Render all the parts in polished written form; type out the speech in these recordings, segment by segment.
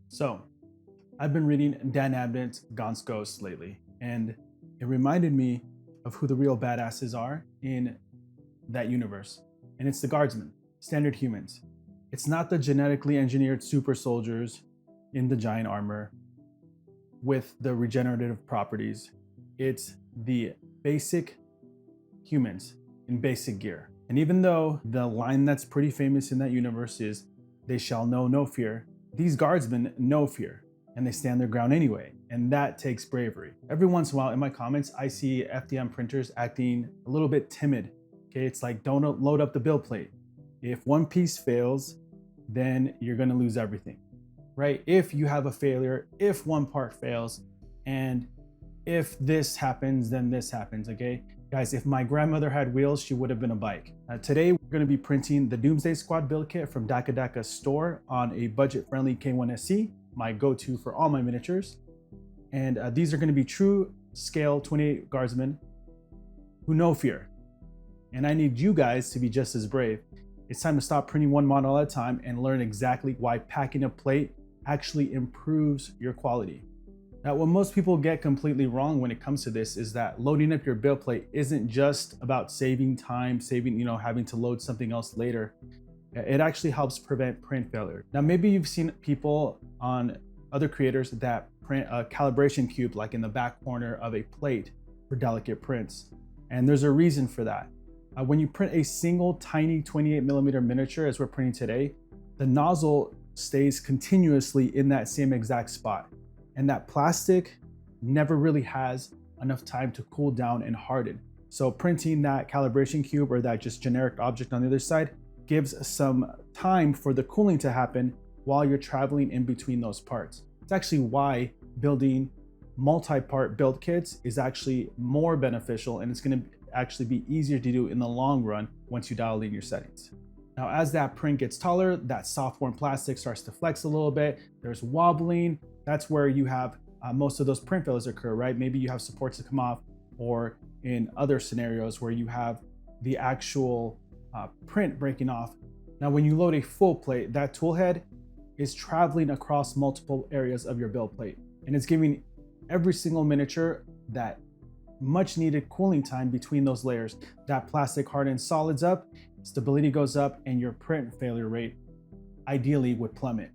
So, I've been reading Dan Abnett's Gaunt's Ghost lately, and it reminded me of who the real badasses are in that universe. And it's the Guardsmen, standard humans. It's not the genetically engineered super soldiers in the giant armor with the regenerative properties. It's the basic humans in basic gear. And even though the line that's pretty famous in that universe is, "They shall know no fear," these guardsmen know fear and they stand their ground anyway. And that takes bravery. Every once in a while in my comments, I see FDM printers acting a little bit timid. Okay, it's like, don't load up the build plate. If one piece fails, then you're gonna lose everything, right? If you have a failure, if one part fails, and if this happens, then this happens, okay? Guys, if my grandmother had wheels, she would have been a bike. Today, we're gonna be printing the Doomsday Squad build kit from DakkaDakka Store on a budget-friendly K1 SE, my go-to for all my miniatures. And these are gonna be true scale 28 guardsmen who know fear. And I need you guys to be just as brave. It's time to stop printing one model at a time and learn exactly why packing a plate actually improves your quality. Now, what most people get completely wrong when it comes to this is that loading up your build plate isn't just about saving time, having to load something else later. It actually helps prevent print failure. Now, maybe you've seen people on other creators that print a calibration cube like in the back corner of a plate for delicate prints. And there's a reason for that. When you print a single tiny 28mm miniature, as we're printing today, the nozzle stays continuously in that same exact spot. And that plastic never really has enough time to cool down and harden. So printing that calibration cube or that just generic object on the other side gives some time for the cooling to happen while you're traveling in between those parts. It's actually why building multi-part build kits is actually more beneficial, and it's gonna actually be easier to do in the long run once you dial in your settings. Now, as that print gets taller, that soft form plastic starts to flex a little bit. There's wobbling. That's where you have most of those print failures occur, right? Maybe you have supports that come off, or in other scenarios where you have the actual print breaking off. Now, when you load a full plate, that tool head is traveling across multiple areas of your build plate, and it's giving every single miniature that much needed cooling time between those layers. That plastic hardens solids up, stability goes up, and your print failure rate ideally would plummet.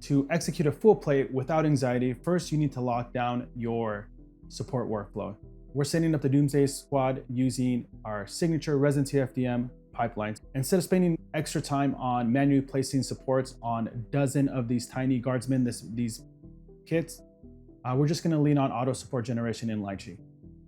To execute a full plate without anxiety, first you need to lock down your support workflow. We're setting up the Doomsday Squad using our signature Resin-to-FDM pipelines. Instead of spending extra time on manually placing supports on a dozen of these tiny guardsmen, these kits, we're just gonna lean on auto support generation in Lychee.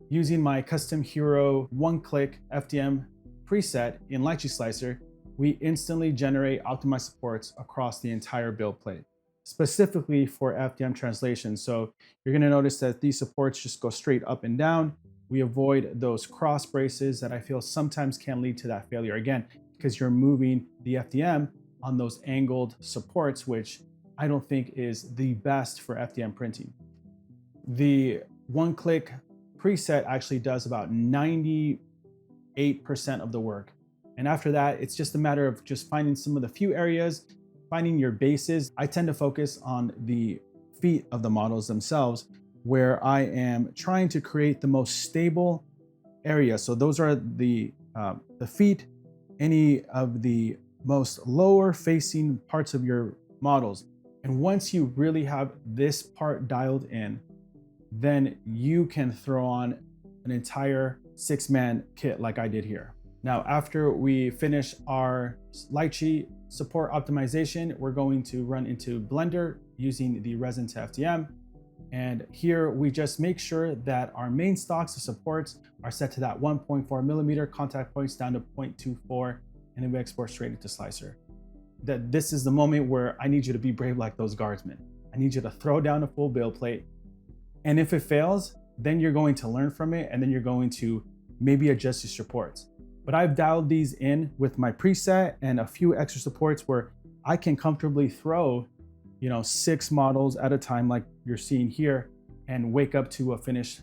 Using my custom Hero One-Click FDM preset in Lychee Slicer, we instantly generate optimized supports across the entire build plate, specifically for FDM translation. So you're gonna notice that these supports just go straight up and down. We avoid those cross braces that I feel sometimes can lead to that failure again, because you're moving the FDM on those angled supports, which I don't think is the best for FDM printing. The one-click preset actually does about 98% of the work. And after that, it's just a matter of just finding some of the few areas, finding your bases. I tend to focus on the feet of the models themselves, where I am trying to create the most stable area. So those are the feet, any of the most lower facing parts of your models. And once you really have this part dialed in, then you can throw on an entire 6-man kit like I did here. Now, after we finish our Lychee support optimization, we're going to run into Blender using the Resin-to-FDM. And here we just make sure that our main stocks of supports are set to that 1.4mm contact points down to 0.24, and then we export straight into Slicer. This is the moment where I need you to be brave like those guardsmen. I need you to throw down a full build plate. And if it fails, then you're going to learn from it, and then you're going to maybe adjust your supports. But I've dialed these in with my preset and a few extra supports where I can comfortably throw, 6 models at a time like you're seeing here, and wake up to a finished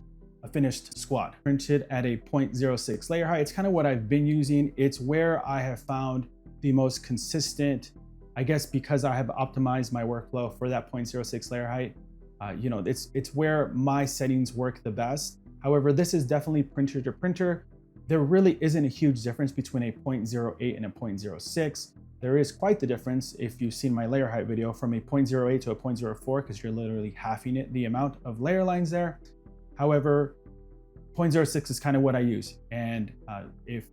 squad. Printed at a 0.06 layer height. It's kind of what I've been using. It's where I have found the most consistent I guess because I have optimized my workflow for that 0.06 layer height, you know, it's where my settings work the best. However, this is definitely printer to printer. There really isn't a huge difference between a 0.08 and a 0.06. There is quite the difference if you've seen my layer height video from a 0.08 to a 0.04, because you're literally halving it, the amount of layer lines there. However, 0.06 is kind of what I use. And if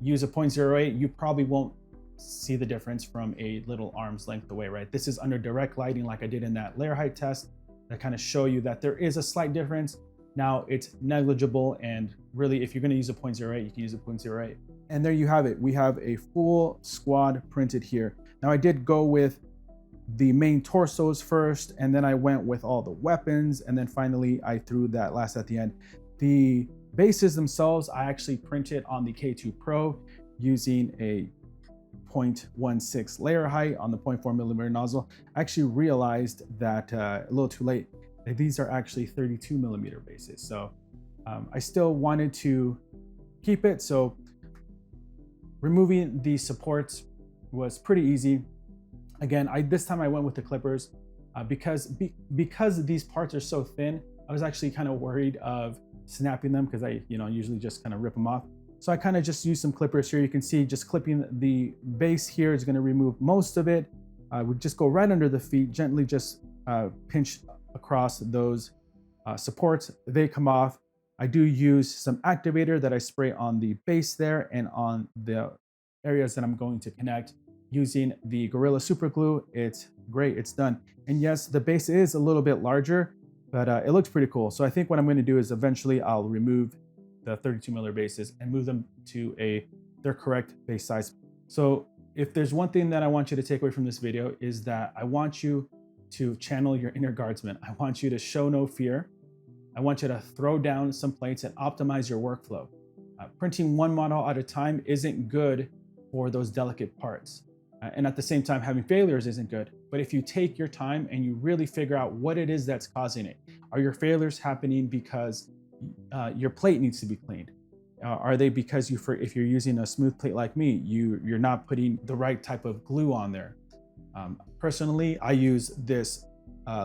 you use a 0.08, you probably won't see the difference from a little arm's length away, right? This is under direct lighting like I did in that layer height test that kind of show you that there is a slight difference. Now it's negligible, and really if you're going to use a 0.08, you can use a 0.08. And there you have it. We have a full squad printed here. Now I did go with the main torsos first, and then I went with all the weapons, and then finally I threw that last at the end. The bases themselves, I actually printed on the K2 Pro using a 0.16 layer height on the 0.4 millimeter nozzle. I actually realized that a little too late, that these are actually 32 millimeter bases. So I still wanted to keep it. So removing the supports was pretty easy. Again, this time I went with the clippers because these parts are so thin. I was actually kind of worried of snapping them because I usually just kind of rip them off. So I kind of just used some clippers here. You can see just clipping the base here is going to remove most of it. I would just go right under the feet, gently just pinch across those supports. They come off. I do use some activator that I spray on the base there and on the areas that I'm going to connect using the Gorilla Super Glue. It's great, it's done. And yes, the base is a little bit larger, but it looks pretty cool. So I think what I'm going to do is eventually I'll remove the 32 millimeter bases and move them to their correct base size. So if there's one thing that I want you to take away from this video, is that I want you to channel your inner guardsman. I want you to show no fear. I want you to throw down some plates and optimize your workflow. Printing one model at a time isn't good for those delicate parts. And at the same time, having failures isn't good. But if you take your time and you really figure out what it is that's causing it, are your failures happening because your plate needs to be cleaned? Are they because if you're using a smooth plate like me, you're not putting the right type of glue on there? Personally, I use this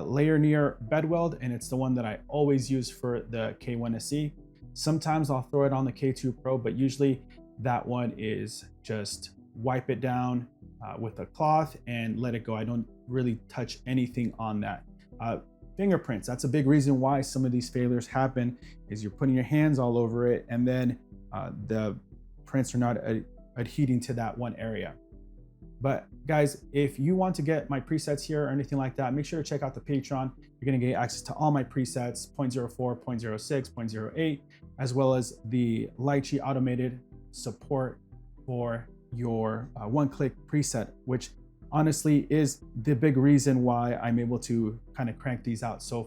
layer near bed weld, and it's the one that I always use for the K1 SE. Sometimes I'll throw it on the K2 Pro, but usually that one is just wipe it down with a cloth and let it go. I don't really touch anything on that. Fingerprints, that's a big reason why some of these failures happen, is you're putting your hands all over it and then the prints are not adhering to that one area. But guys, if you want to get my presets here or anything like that, make sure to check out the Patreon. You're going to get access to all my presets, 0.04, 0.06, 0.08, as well as the Lychee automated support for your one-click preset, which honestly is the big reason why I'm able to kind of crank these out so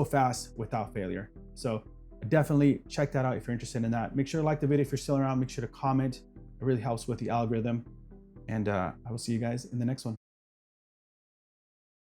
fast without failure. So definitely check that out if you're interested in that. Make sure to like the video if you're still around. Make sure to comment. It really helps with the algorithm. And I will see you guys in the next one.